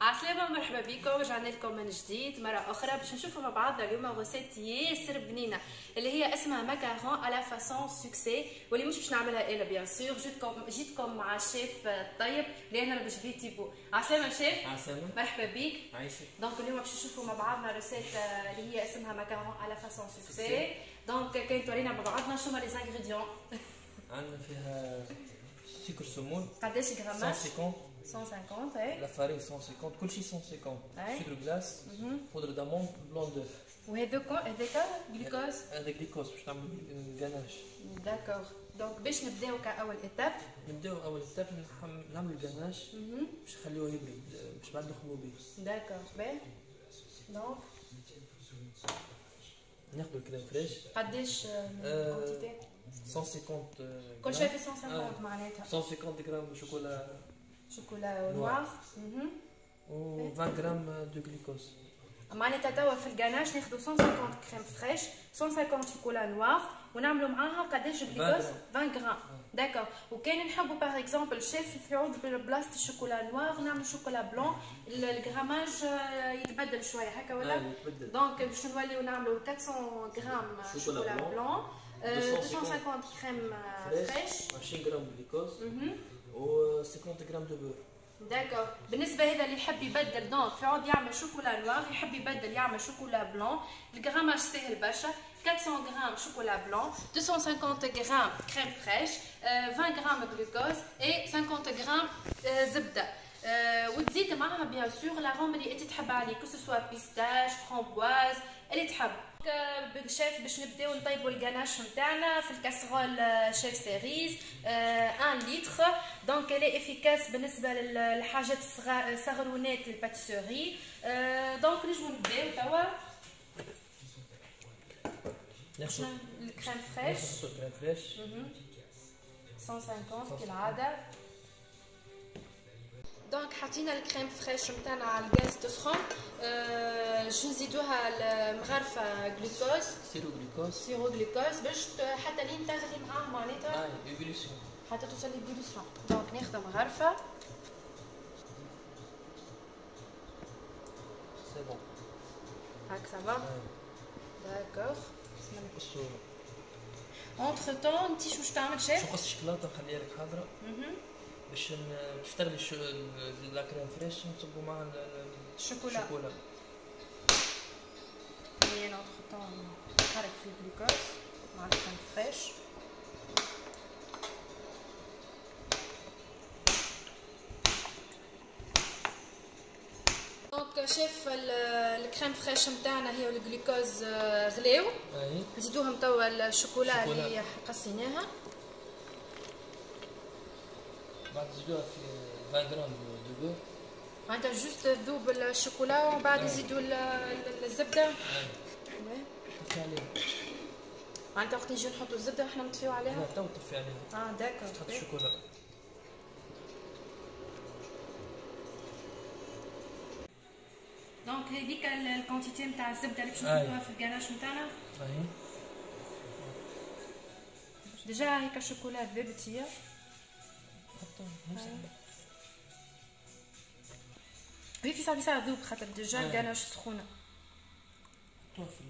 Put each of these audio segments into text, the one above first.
عسلامة، مرحبا بكم. رجعنا لكم من جديد مرة أخرى باش نشوفوا مع بعضنا اليوم غوسيت ياسر بنينة اللي هي اسمها ماكارون على فاسون سوكسي، واللي مش باش نعملها إلا بيان سور. جيتكم مع الشيف الطيب اللي أنا باش بيه تيبو. عسلامة شيف. عسلامة، مرحبا بك. عايشك. دونك اليوم باش نشوفوا مع بعضنا روسيت اللي هي اسمها ماكارون على فاسون سوكسي. دونك كاين تورينا مع بعضنا شو هما لي زانغريديون. عندنا فيها سكر سمون قداش غراماج؟ 150. 150 اي. لا فارين 150، كل شيء 150. أي. سكر جلاس، بودرة دامون، بلون دوف. وهذاك جلوكوز. هذا جليكوز باش نعملو الغناش. داكوغ. دونك باش نبداو كأول إيتاب. نبداو أول إيتاب نعملو الغناش باش نخليوه يبرد باش بعد نخدمو بيه. داكوغ باهي. دونك ناخدو الكريم فريش. قداش كونتيتي؟ 150 كل شيء في 150 معناتها. 150 غرام شوكولا شوكولا نوار. و 20 غرام دو جليكوز. معناتها توا في الكاناش ناخذ 150 كريم فريش، 150 شوكولا نوار، ونعملوا معاها قداش جليكوز؟ 20 غرام. داكوغ. وكان نحبوا باغ اكزومبل شيف في عود بلاصه الشوكولا نوار نعمل شوكولا بلون، الغراماج يتبدل شويه هكا ولا؟ دونك باش نوليو نعملوا 400 غرام شوكولا بلون، 250 كريم فريش، 20 غرام جليكوز و 50 غرام دو بور. داكوغ. بالنسبه هذا اللي يحب يبدل دونك في عود يعمل شوكولا نوار، يحب يبدل يعمل شوكولا بلون، الغراماج سهل برشا. 400 غرام شوكولا بلون، 250 غرام كريم فريش، 20 غرام جلوكوز اي 50 غرام زبده. وتزيد معها بيان سور لاروم اللي انت تحب عليه، كو سوا بيستاش، فرامبواز، اللي تحب. بالشيف باش نبداو نطيبوا الكاناش نتاعنا في الكاسرول شيف سيريز 1 لتر. دونك لي افيكاس بالنسبه للحاجات الصغرونات الباتيسوري. دونك نجمو نبداو توا. ناخذ الكريم فريش. نحطو الكريم فريش 150 كالعاده. دونك حطينا الكريم فريش نتاعنا على الغاز تسخن. باش نزيدوها المغرفه جلوكوز، سيرو جلوكوز باش حتى لين تغلي معاه معناتها ايفوليسيون حتى توصل للبوليسيون. دونك ناخذ مغرفه. سي بون هاك سافا. داكوغ. الصورة اونتر طون انتي شو تعمل شيف؟ شو قص الشوكولاته نخليها لك حاضره باش تغلي لا كريم فريش نصبوا معها الشوكولا. هي اونتر طون نحرك في الجلوكوز مع الكريم فريش. دونك شيف الكريم فريش نتاعنا هي والجلوكوز غلاو. نزيدوهم توا الشوكولا اللي قصيناها. بعد نزيدوها في 20 غرام دو بور. معناتها جوست تذوب الشوكولا ومن بعد نزيدو الزبده. نطفي عليها. معناتها وقت نجي نحطو الزبده احنا نطفيو عليها؟ لا تو نطفي عليها. داكوغ. تحط الشوكولا. دونك هذيك الكونتيتي نتاع الزبده اللي باش نحطوها في الكاناش نتاعنا. ديجا هيك الشوكولا ذابت هي. هي في ساعه ذوب خاطر ديجا الكاناش سخونه. حطوها في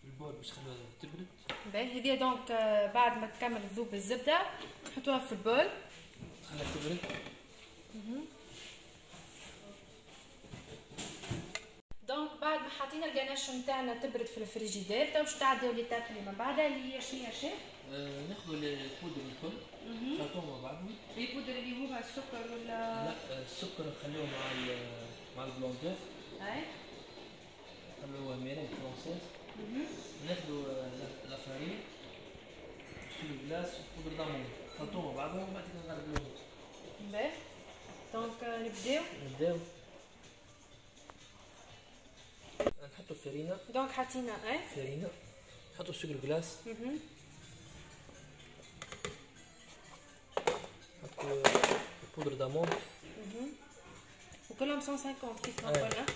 البول باش نخلوها تبرد. باهي هذه دونك بعد ما تكمل ذوب الزبده نحطوها في البول نخليها تبرد. دونك بعد ما حطينا الكاناش نتاعنا تبرد في الفريجيدير، تو باش تعداو ليتاب اللي من بعدها اللي هي شنو يا شيف؟ ناخذ البودر الكل نخلطوهم مع بعضهم. البودر اللي هو السكر ولا؟ لا السكر نخلوه مع البلون دوف. نخلوه ميرين فرونسيز. ناخذ لا فارين، سكر جلاس وبودر دامون نخلطوهم مع بعضهم وبعد كده نغربلوهم. باهي. دونك نبداو. نحطو الفرينة. دونك حطينا فرينة. نحطو السكر جلاس. نحطو بودر دامون. وكلهم 150 كيف ما قلنا.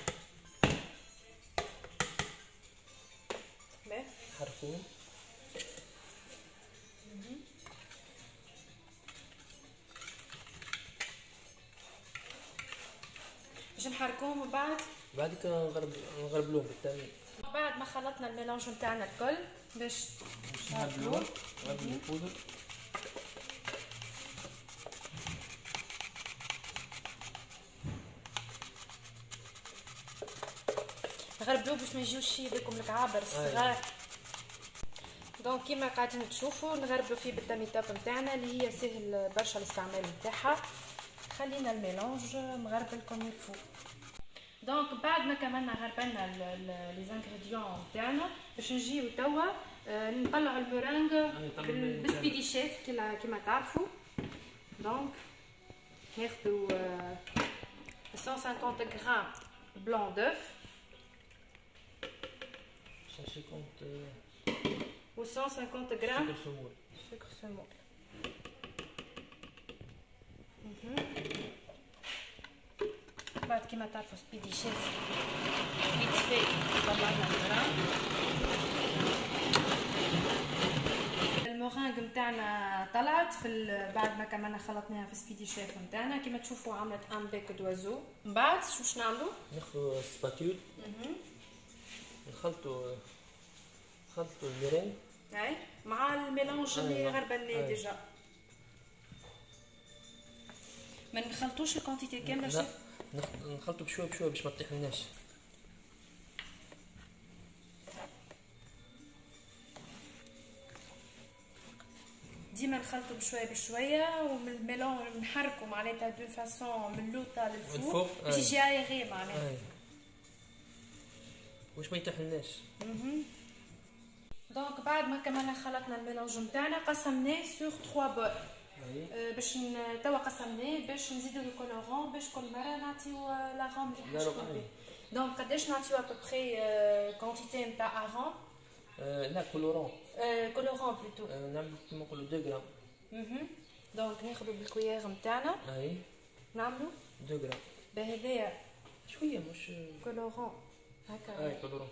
باهي. نحركوهم. باش نحركوهم من بعد كده نغربلوهم بالتالي. بعد ما خلطنا الميلانج نتاعنا الكل باش نغربلوه البودر. غربلوه باش ما يجيوش بكم الكعابر الصغار. دونك كيما قاعدين تشوفوا نغربلو فيه بالتاميتاب نتاعنا اللي هي سهل برشا الاستعمال نتاعها. خلينا الميلانج مغربل كوم يفو. دونك بعد ما كملنا غربلنا لي زانغريديون نتاعنا باش نجيو توا نطلعوا المورانغ بالسبيدي شيف كيما تعرفوا. دونك ناخذوا 150 غرام بلون دوف 150 و 150 غرام سكر سمول. بعد كيما تعرفوا سبيدي شيف يتفاي طلعنا المورانغ نتاعنا طلعت في بعد ما كملنا خلطناها في سبيدي شيف نتاعنا كيما تشوفوا عملت ان بيك دوازو. من بعد شو نعملوا؟ ناخذوا سباتول نخلطوا الميرينغ اي مع الميلانج اللي غربلناه ديجا. ما نخلطوش الكونتيتي كامله شيف. نخلطوا بشويه بشويه باش ما تطيحلناش. ديما نخلطوا بشويه بشويه ومن الميلانج نحركوا معناتها دو فاسون من اللوطه للفوق باش يجي ايغي معناتها واش ما يطيحلناش. دونك بعد ما كملنا خلطنا الميلانج نتاعنا قسمناه سور 3 بول. باش توا قسمناه باش نزيدو الكولورون باش كل مره نعطيو لاغون اللي حاجه به. دونك قداش نعطيو ابوبري كونتيتي نتاع اغون؟ لا كولورون بلوتو نعملو كيما نقولو 2 غرام. دونك ناخذو بالكويير نتاعنا نعملو 2 غرام. بهذايا شويه مش كولورون هكا. كولورون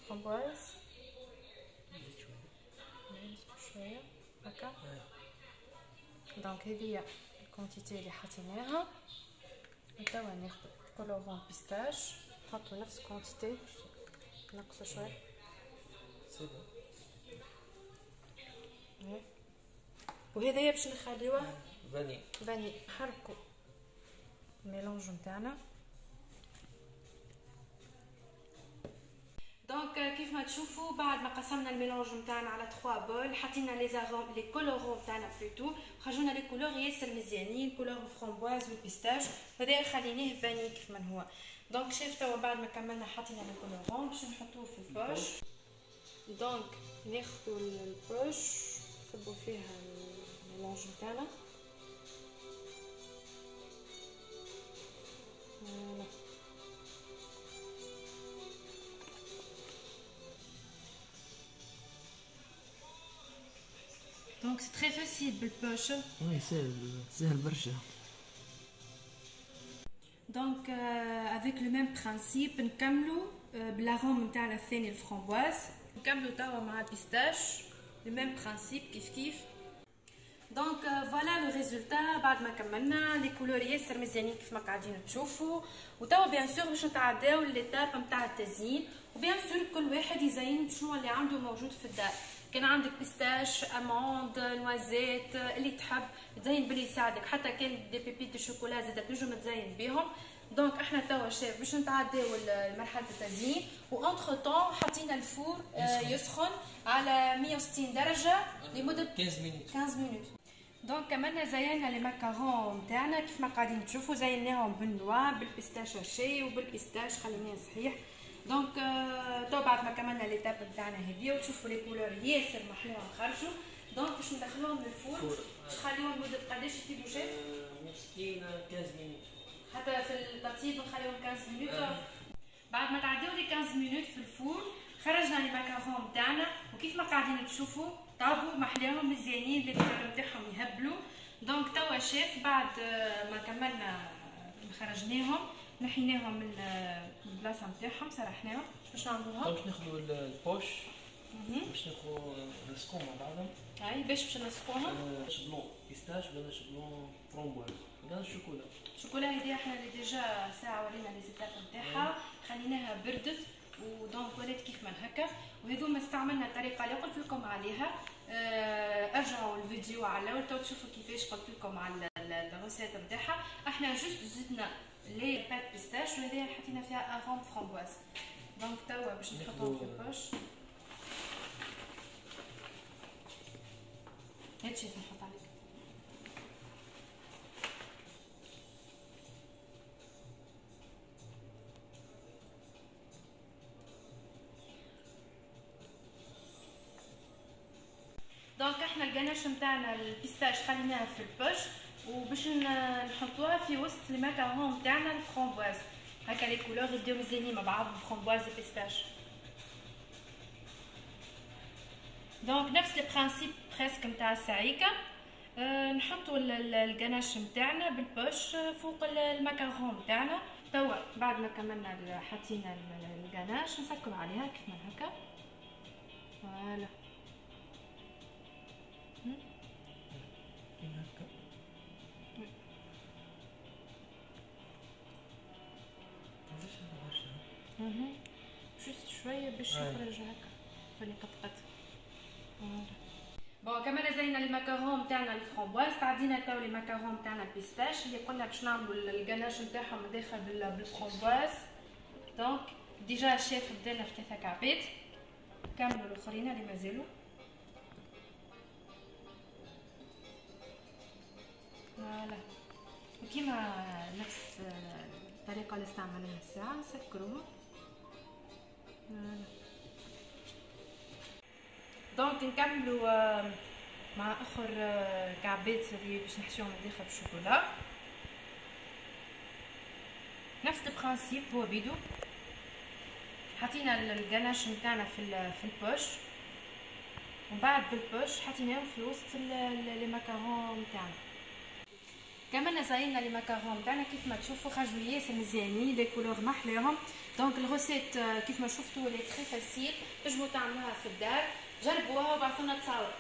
فرومبواز شويه هكا. دونك هذه الكونتيتي اللي حطيناها. توا ناخذ كولورون بيستاش نحطو نفس الكونتيتي نقصو شويه سي بون. وهذايا باش نخليوه فاني. نحركو الميلونج نتاعنا. دونك كيف ما تشوفوا بعد ما قسمنا الميلونج نتاعنا على 3 بول حطينا لي كولورون نتاعنا بلوتو خرجونا لي كولور ياسر مزيانين كولور فرومبواز والبيستاج. هذا خليناه فاني كيف ما هو. دونك شايف توا بعد ما كملنا حطينا لي كولورون باش نحطوه في البوش. دونك ناخذوا البوش نصبوا فيها الميلونج نتاعنا. Donc c'est très facile بالبوش. وي سهل برشا. دونك avec le même principe نكملوا بالاغوم نتاعنا الثاني الفرامبواز نكملوا توا مع البيستاش le même principe كيف. دونك فوالا لو ريزولتا بعد ما كملنا لي كولور ياسر مزيانين كيف ما قاعدين تشوفوا. وتوا بيان سور باش نتعداو ليتاب نتاع التزيين وبيان سور كل واحد يزين شنو اللي عنده موجود في الدار. كان عندك بيستاش اموند نوازيت اللي تحب تزين باللي يساعدك حتى كان دي بيبيت دو شوكولا زاده تنجم تزين بيهم. دونك احنا توا شاف باش نتعداو لمرحله التزيين وانتر طون حطينا الفور يسخن على 160 درجه لمده 15 مينوت. دونك كملنا زينا لي ماكارون نتاعنا كيف ما قاعدين تشوفوا زيناهم بالنوا بالبيستاش هشي وبالبيستاش خليناه صحيح. دونك تو بعد ما كملنا ليتاب نتاعنا هذه وتشوفوا لي كولور ياسر محلاهم خرجوا. دونك باش ندخلوهم للفور باش نخليوهم لمده قداش يطيبوا شيف؟ مسكين 15 مينوت. حتى في التطيب نخليوهم 15 مينوت. بعد ما تعديو لي 15 مينوت في الفور خرجنا لي ماكارون نتاعنا وكيف ما قاعدين تشوفوا طابوا محلاهم مزيانين لي كولور نتاعهم يهبلوا. دونك توا شيف بعد ما كملنا خرجناهم نحيناهم من البلاصه نتاعهم سرحناهم باش نعملوها. باش ناخذوا البوش باش ناخذ نسقوهم مع بعضهم. اي باش نسقوهم. شبلون بيستاش ولا شبلون فرومبواز ولا الشوكولا. الشوكولا هذه احنا اللي ديجا ساعه ورينا لي زيتاب نتاعها خليناها بردت ودونك ولات كيف ما هكا. وهذوما استعملنا الطريقه اللي قلت لكم عليها. ارجعوا الفيديو على الاول تو تشوفوا كيفاش قلت لكم على الروسيت نتاعها. احنا جوست زدنا لي بات بيستاش وهذه حطينا فيها افون فرومبواز. دونك توا باش نحطهم في البوش. هادشي نحط عليك. دونك احنا الجناش نتاعنا البيستاش خليناها في البوش وباش نحطوها في وسط الماكارون نتاعنا الفرامبواز. هكا لي كولور يبداو مزيانين مع بعض الفرامبواز والبيستاش. دونك نفس البرانسيب بريسك نتاع السعيكه. نحطوا الجناش نتاعنا بالبوش فوق الماكارون نتاعنا. توا بعد ما كملنا حطينا الجناش نسكر عليها كيف ما هكا. فوالا جست شويه باش يخرج هكا ولا قطقط. بون كما زينا لي ماكارون تاعنا الفرامبواز. تعدينا تو لي ماكارون تاعنا البيستاش اللي قلنا باش نعملوا الجناش نتاعهم داخل بالفرامبواز. دونك ديجا الشيف بدانا في 3 كعبات. كملوا الاخرين اللي مازالوا. فوالا وكيما نفس الطريقه اللي استعملناها الساعه نسكروها. دونك نكملوا مع اخر كعبات اللي باش نحشيهم داخل بالشوكولا. نفس البرانسيب هو بيدو. حطينا الجناش نتاعنا في البوش ومن بعد بالبوش حطيناهم في وسط لي ماكارون نتاعنا. كمان زينا لي ماكارون تاعنا كيف ما تشوفوا خرجوا ياسر مزيانين لي كولور محلاهم. دونك الغوسيت كيف ما شفتوا لي تري فاسيل تنجموا تعملوها في الدار. جربوها وبعثونا تصاور.